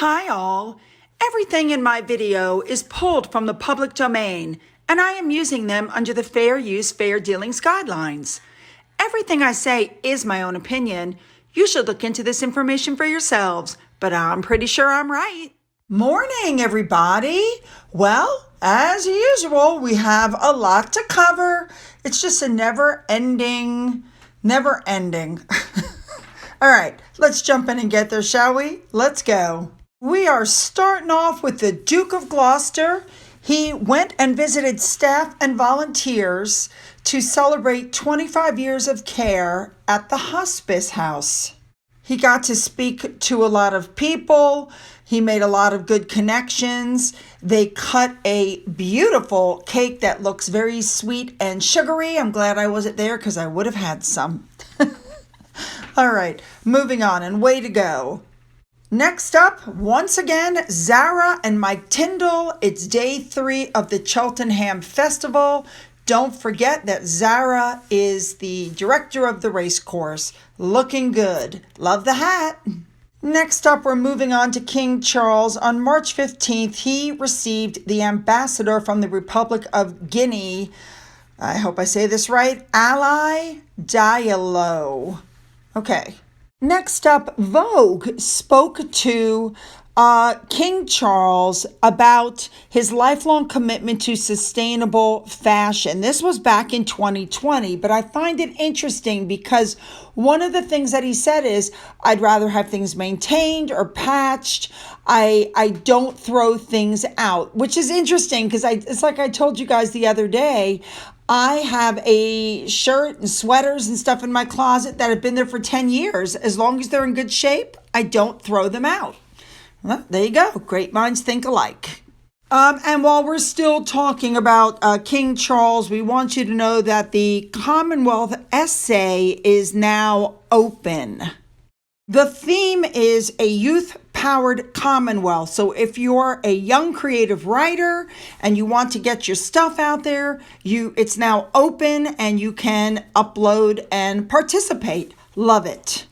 Hi all! Everything in my video is pulled from the public domain, and I am using them under the Fair Use, Fair Dealings guidelines. Everything I say is my own opinion. You should look into this information for yourselves, but I'm pretty sure I'm right. Morning, everybody! Well, as usual, we have a lot to cover. It's just a never ending. All right, let's jump in and get there, shall we? Let's go. We are starting off with the Duke of Gloucester. He went and visited staff and volunteers to celebrate 25 years of care at the hospice house. He got to speak to a lot of people. He made a lot of good connections. They cut a beautiful cake that looks very sweet and sugary. I'm glad I wasn't there because I would have had some. All right, moving on, and way to go. Next up, once again, Zara and Mike Tyndall. It's day 3 of the Cheltenham Festival. Don't forget that Zara is the director of the race course. Looking good. Love the hat. Next up, we're moving on to King Charles. On March 15th, he received the ambassador from the Republic of Guinea. I hope I say this right. Ali Diallo. Okay. Next up, Vogue spoke to King Charles about his lifelong commitment to sustainable fashion. This was back in 2020, but I find it interesting because one of the things that he said is, I'd rather have things maintained or patched. I don't throw things out, which is interesting because it's like I told you guys the other day, I have a shirt and sweaters and stuff in my closet that have been there for 10 years. As long as they're in good shape, I don't throw them out. Well, there you go. Great minds think alike. And while we're still talking about King Charles, we want you to know that the Commonwealth essay is now open. The theme is a youth-powered Commonwealth. So if you're a young creative writer and you want to get your stuff out there, it's now open and you can upload and participate. Love it.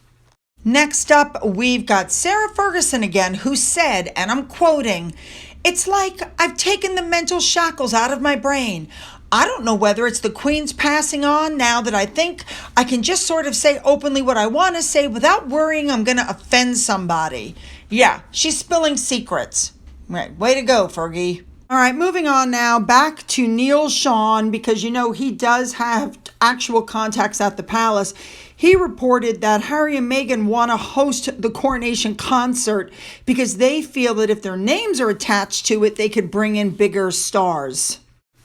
Next up, we've got Sarah Ferguson again, who said, and I'm quoting, "It's like I've taken the mental shackles out of my brain. I don't know whether it's the Queen's passing on now that I think I can just sort of say openly what I want to say without worrying I'm going to offend somebody." Yeah, she's spilling secrets. Right, way to go, Fergie. All right, moving on now, back to Neil Sean, because he does have actual contacts at the palace. He reported that Harry and Meghan want to host the coronation concert because they feel that if their names are attached to it, they could bring in bigger stars.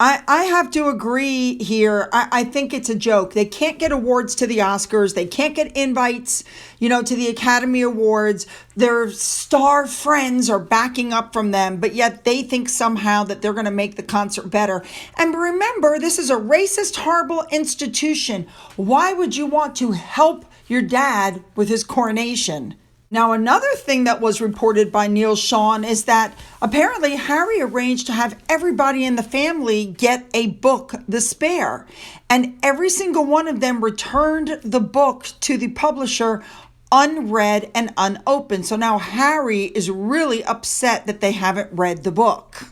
I have to agree here. I think it's a joke. They can't get awards to the Oscars. They can't get invites, to the Academy Awards. Their star friends are backing up from them, but yet they think somehow that they're going to make the concert better. And remember, this is a racist, horrible institution. Why would you want to help your dad with his coronation? Now, another thing that was reported by Neil Sean is that apparently Harry arranged to have everybody in the family get a book, The Spare, and every single one of them returned the book to the publisher unread and unopened. So now Harry is really upset that they haven't read the book.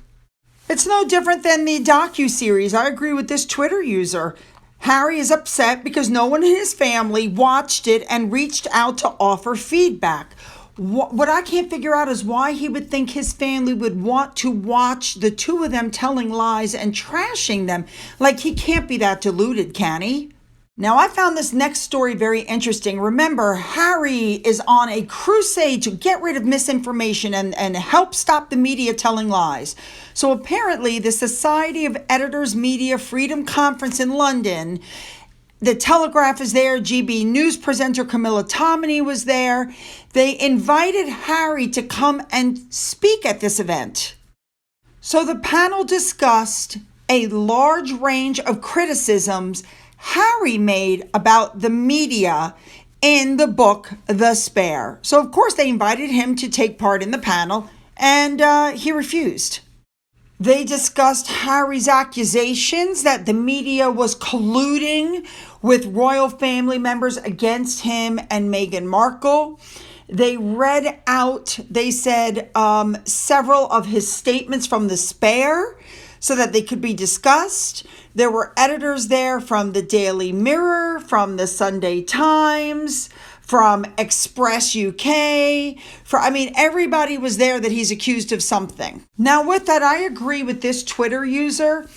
It's no different than the docuseries. I agree with this Twitter user. Harry is upset because no one in his family watched it and reached out to offer feedback. What I can't figure out is why he would think his family would want to watch the two of them telling lies and trashing them. Like, he can't be that deluded, can he? Now, I found this next story very interesting. Remember, Harry is on a crusade to get rid of misinformation and help stop the media telling lies. So apparently, the Society of Editors Media Freedom Conference in London, the Telegraph is there, GB News presenter Camilla Tominey was there. They invited Harry to come and speak at this event. So the panel discussed a large range of criticisms Harry made about the media in the book, The Spare. So, of course, they invited him to take part in the panel, and he refused. They discussed Harry's accusations that the media was colluding with royal family members against him and Meghan Markle. They read out, they said, several of his statements from the Spare so that they could be discussed. There were editors there from the Daily Mirror, from the Sunday Times, from Express UK. Everybody was there that he's accused of something. Now, with that, I agree with this Twitter user.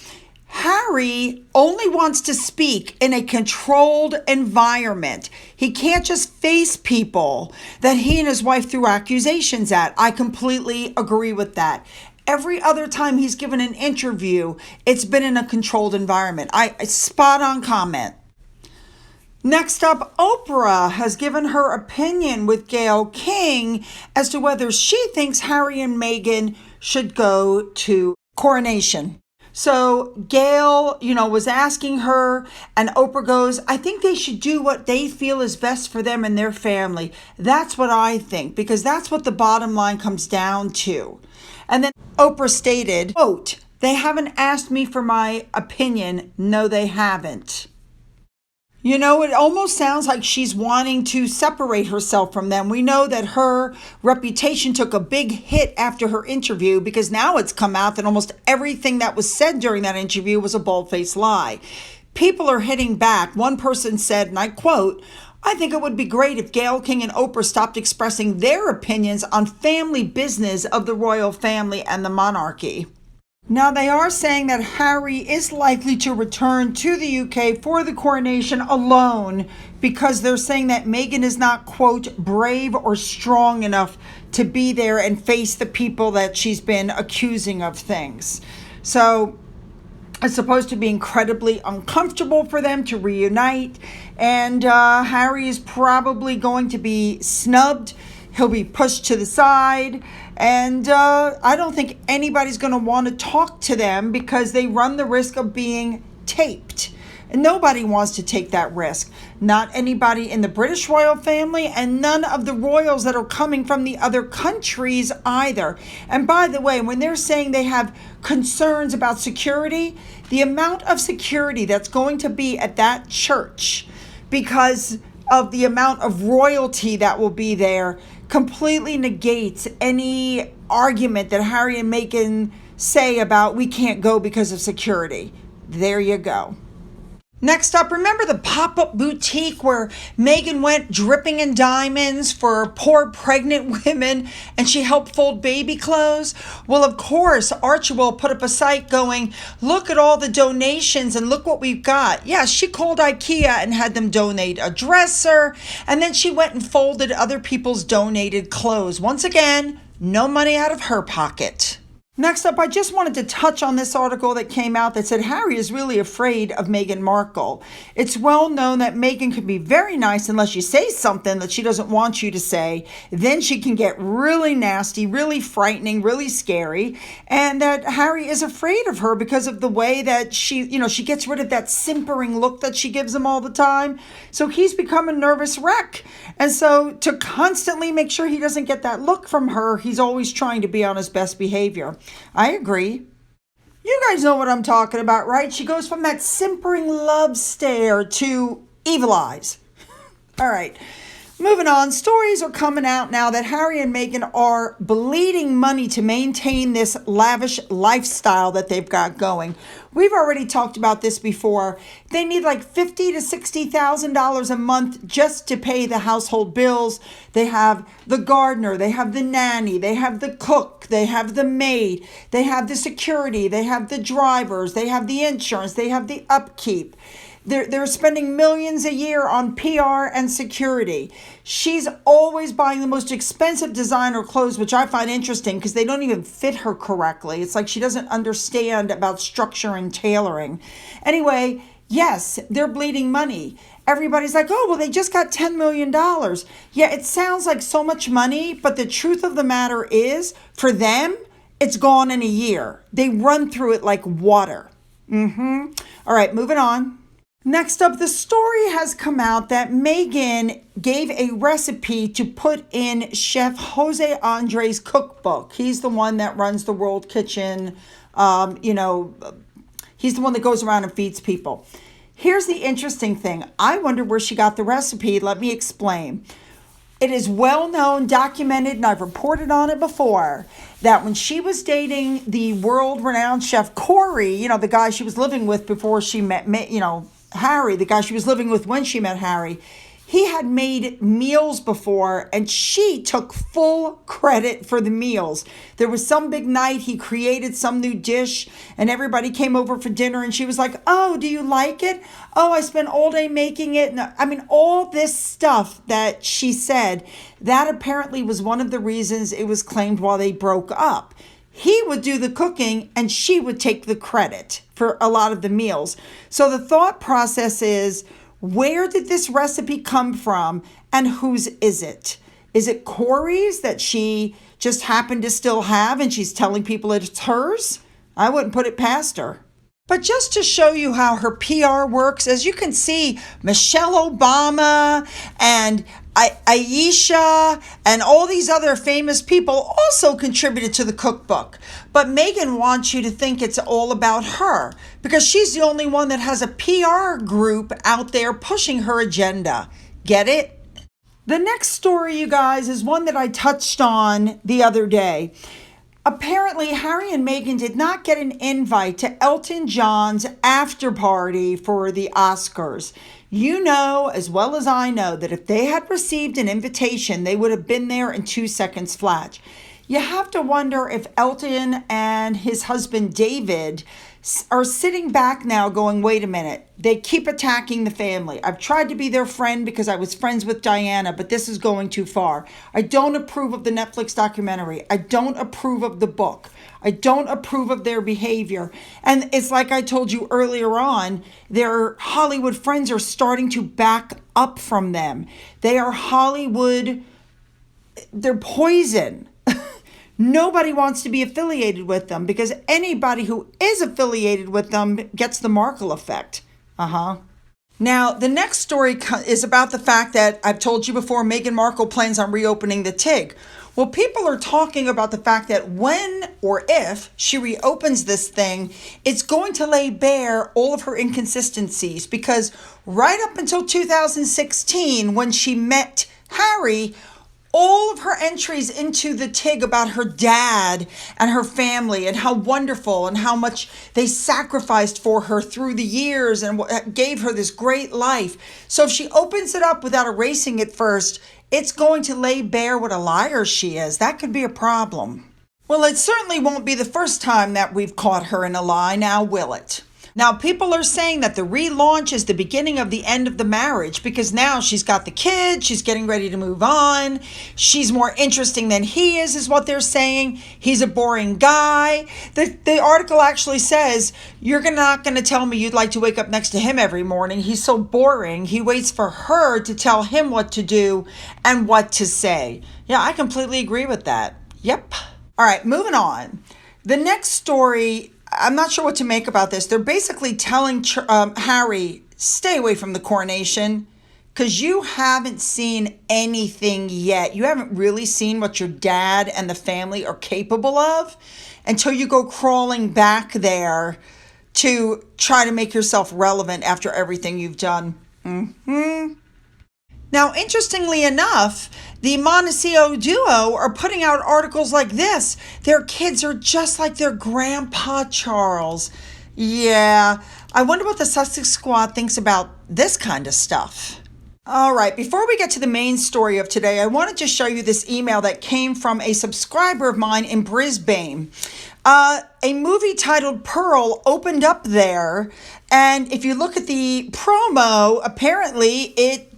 Harry only wants to speak in a controlled environment. He can't just face people that he and his wife threw accusations at. I completely agree with that. Every other time he's given an interview, it's been in a controlled environment. Spot on comment. Next up, Oprah has given her opinion with Gayle King as to whether she thinks Harry and Meghan should go to coronation. So Gayle, was asking her, and Oprah goes, I think they should do what they feel is best for them and their family. That's what I think, because that's what the bottom line comes down to. And then Oprah stated, quote, they haven't asked me for my opinion. No, they haven't. It almost sounds like she's wanting to separate herself from them. We know that her reputation took a big hit after her interview because now it's come out that almost everything that was said during that interview was a bold-faced lie. People are hitting back. One person said, and I quote, I think it would be great if Gayle King and Oprah stopped expressing their opinions on family business of the royal family and the monarchy. Now, they are saying that Harry is likely to return to the UK for the coronation alone because they're saying that Meghan is not, quote, brave or strong enough to be there and face the people that she's been accusing of things. So it's supposed to be incredibly uncomfortable for them to reunite, and Harry is probably going to be snubbed. He'll be pushed to the side, and I don't think anybody's going to want to talk to them because they run the risk of being taped. And nobody wants to take that risk. Not anybody in the British royal family, and none of the royals that are coming from the other countries either. And by the way, when they're saying they have concerns about security, the amount of security that's going to be at that church because of the amount of royalty that will be there completely negates any argument that Harry and Meghan say about we can't go because of security. There you go. Next up, remember the pop-up boutique where Meghan went dripping in diamonds for poor pregnant women and she helped fold baby clothes? Well, of course, Archibald put up a site going, look at all the donations and look what we've got. Yeah, she called IKEA and had them donate a dresser, and then she went and folded other people's donated clothes. Once again, no money out of her pocket. Next up, I just wanted to touch on this article that came out that said Harry is really afraid of Meghan Markle. It's well known that Meghan can be very nice unless you say something that she doesn't want you to say. Then she can get really nasty, really frightening, really scary. And that Harry is afraid of her because of the way that she gets rid of that simpering look that she gives him all the time. So he's become a nervous wreck. And so to constantly make sure he doesn't get that look from her, he's always trying to be on his best behavior. I agree. You guys know what I'm talking about, right? She goes from that simpering love stare to evil eyes. All right. Moving on, stories are coming out now that Harry and Meghan are bleeding money to maintain this lavish lifestyle that they've got going. We've already talked about this before. They need like $50,000 to $60,000 a month just to pay the household bills. They have the gardener, they have the nanny, they have the cook, they have the maid, they have the security, they have the drivers, they have the insurance, they have the upkeep. They're spending millions a year on PR and security. She's always buying the most expensive designer clothes, which I find interesting because they don't even fit her correctly. It's like she doesn't understand about structure and tailoring. Anyway, yes, they're bleeding money. Everybody's like, oh, well, they just got $10 million. Yeah, it sounds like so much money, but the truth of the matter is, for them, it's gone in a year. They run through it like water. All right, moving on. Next up, the story has come out that Meghan gave a recipe to put in Chef Jose Andres' cookbook. He's the one that runs the World Kitchen. He's the one that goes around and feeds people. Here's the interesting thing. I wonder where she got the recipe. Let me explain. It is well known, documented, and I've reported on it before, that when she was dating the world-renowned chef Corey, the guy she was living with before she met, Harry, the guy she was living with when she met Harry, he had made meals before, and she took full credit for the meals. There was some big night, he created some new dish, and everybody came over for dinner, and she was like, "Oh, do you like it? Oh, I spent all day making it." And all this stuff that she said, that apparently was one of the reasons it was claimed while they broke up. He would do the cooking, and she would take the credit for a lot of the meals. So the thought process is, where did this recipe come from, and whose is it? Is it Corey's that she just happened to still have and she's telling people it's hers? I wouldn't put it past her. But just to show you how her PR works, as you can see, Michelle Obama and Aisha and all these other famous people also contributed to the cookbook. But Megan wants you to think it's all about her because she's the only one that has a PR group out there pushing her agenda. Get it? The next story, you guys, is one that I touched on the other day. Apparently, Harry and Meghan did not get an invite to Elton John's after party for the Oscars. You know as well as I know that if they had received an invitation, they would have been there in 2 seconds flat. You have to wonder if Elton and his husband David are sitting back now going, wait a minute, they keep attacking the family. I've tried to be their friend because I was friends with Diana, but this is going too far. I don't approve of the Netflix documentary. I don't approve of the book. I don't approve of their behavior. And it's like I told you earlier on, their Hollywood friends are starting to back up from them. They are Hollywood, they're poison. Nobody wants to be affiliated with them because anybody who is affiliated with them gets the Markle effect. Now, the next story is about the fact that I've told you before, Meghan Markle plans on reopening the TIG. Well, people are talking about the fact that when or if she reopens this thing, it's going to lay bare all of her inconsistencies because right up until 2016, when she met Harry, all of her entries into the TIG about her dad and her family and how wonderful and how much they sacrificed for her through the years and gave her this great life. So if she opens it up without erasing it first, it's going to lay bare what a liar she is. That could be a problem. Well, it certainly won't be the first time that we've caught her in a lie, now will it? Now, people are saying that the relaunch is the beginning of the end of the marriage because now she's got the kid, she's getting ready to move on, she's more interesting than he is what they're saying. He's a boring guy. The article actually says, you're not going to tell me you'd like to wake up next to him every morning. He's so boring. He waits for her to tell him what to do and what to say. Yeah, I completely agree with that. Yep. All right, moving on. The next story, I'm not sure what to make about this. They're basically telling Harry, stay away from the coronation because you haven't seen anything yet. You haven't really seen what your dad and the family are capable of until you go crawling back there to try to make yourself relevant after everything you've done. Now, interestingly enough, the Montecito duo are putting out articles like this. Their kids are just like their grandpa Charles. Yeah, I wonder what the Sussex Squad thinks about this kind of stuff. All right, before we get to the main story of today, I wanted to show you this email that came from a subscriber of mine in Brisbane. A movie titled Pearl opened up there, and if you look at the promo, apparently it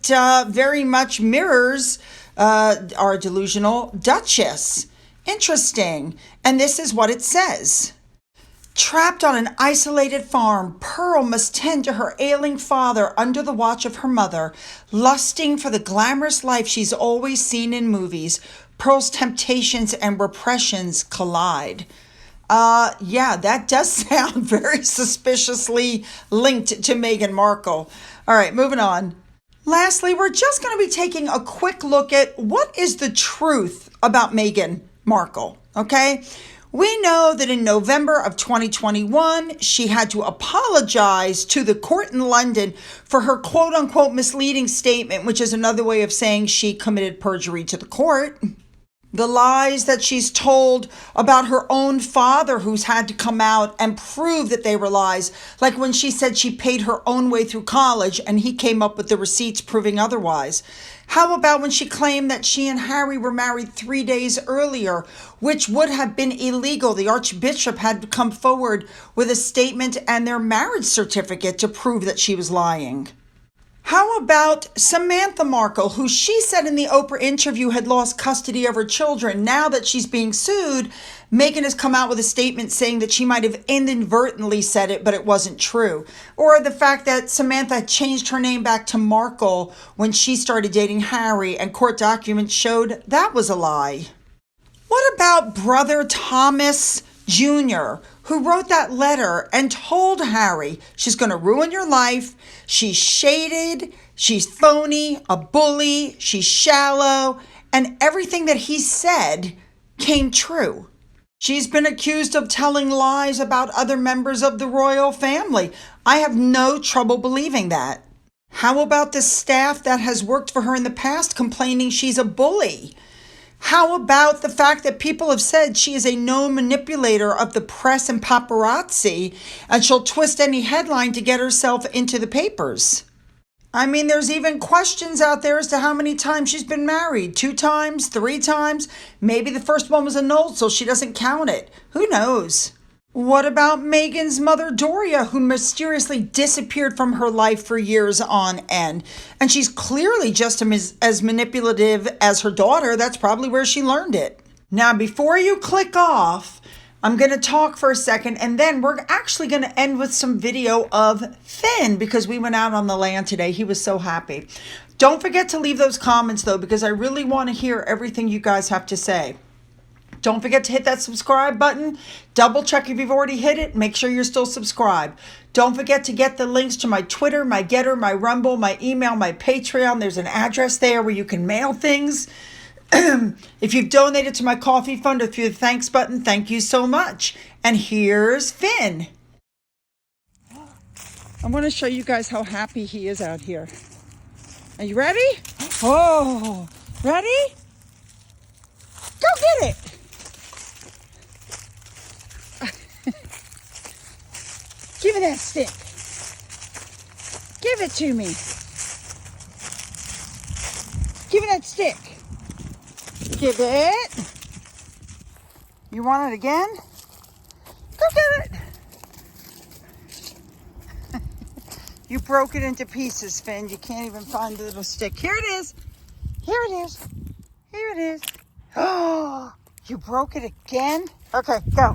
very much mirrors our delusional Duchess. Interesting. And this is what it says. Trapped on an isolated farm, Pearl must tend to her ailing father under the watch of her mother, lusting for the glamorous life she's always seen in movies. Pearl's temptations and repressions collide. Yeah, that does sound very suspiciously linked to Meghan Markle. All right, moving on. Lastly, we're just going to be taking a quick look at what is the truth about Meghan Markle, okay? We know that in November of 2021, she had to apologize to the court in London for her quote-unquote misleading statement, which is another way of saying she committed perjury to the court. The lies that she's told about her own father, who's had to come out and prove that they were lies, like when she said she paid her own way through college and he came up with the receipts proving otherwise. How about when she claimed that she and Harry were married 3 days earlier, which would have been illegal? The Archbishop had to come forward with a statement and their marriage certificate to prove that she was lying. How about Samantha Markle, who she said in the Oprah interview had lost custody of her children? Now that she's being sued, Meghan has come out with a statement saying that she might have inadvertently said it, but it wasn't true. Or the fact that Samantha changed her name back to Markle when she started dating Harry, and court documents showed that was a lie. What about brother Thomas Jr., who wrote that letter and told Harry, she's going to ruin your life, she's shaded, she's phony, a bully, she's shallow, and everything that he said came true. She's been accused of telling lies about other members of the royal family. I have no trouble believing that. How about the staff that has worked for her in the past complaining she's a bully? How about the fact that people have said she is a known manipulator of the press and paparazzi, and she'll twist any headline to get herself into the papers? I mean, there's even questions out there as to how many times she's been married. 2 times, 3 times. Maybe the first one was annulled, so she doesn't count it. Who knows? What about Meghan's mother, Doria, who mysteriously disappeared from her life for years on end? And she's clearly just as manipulative as her daughter. That's probably where she learned it. Now, before you click off, I'm going to talk for a second, and then we're actually going to end with some video of Finn, because we went out on the land today. He was so happy. Don't forget to leave those comments, though, because I really want to hear everything you guys have to say. Don't forget to hit that subscribe button. Double check if you've already hit it. Make sure you're still subscribed. Don't forget to get the links to my Twitter, my Getter, my Rumble, my email, my Patreon. There's an address there where you can mail things. If you've donated to my coffee fund or through the thanks button, thank you so much. And here's Finn. I want to show you guys how happy he is out here. Are you ready? Oh, ready? Go get it. Give me that stick. Give it to me. Give me that stick. Give it. You want it again? Go get it. You broke it into pieces, Finn. You can't even find the little stick. Here it is. Here it is. Here it is. Oh, you broke it again? Okay, go.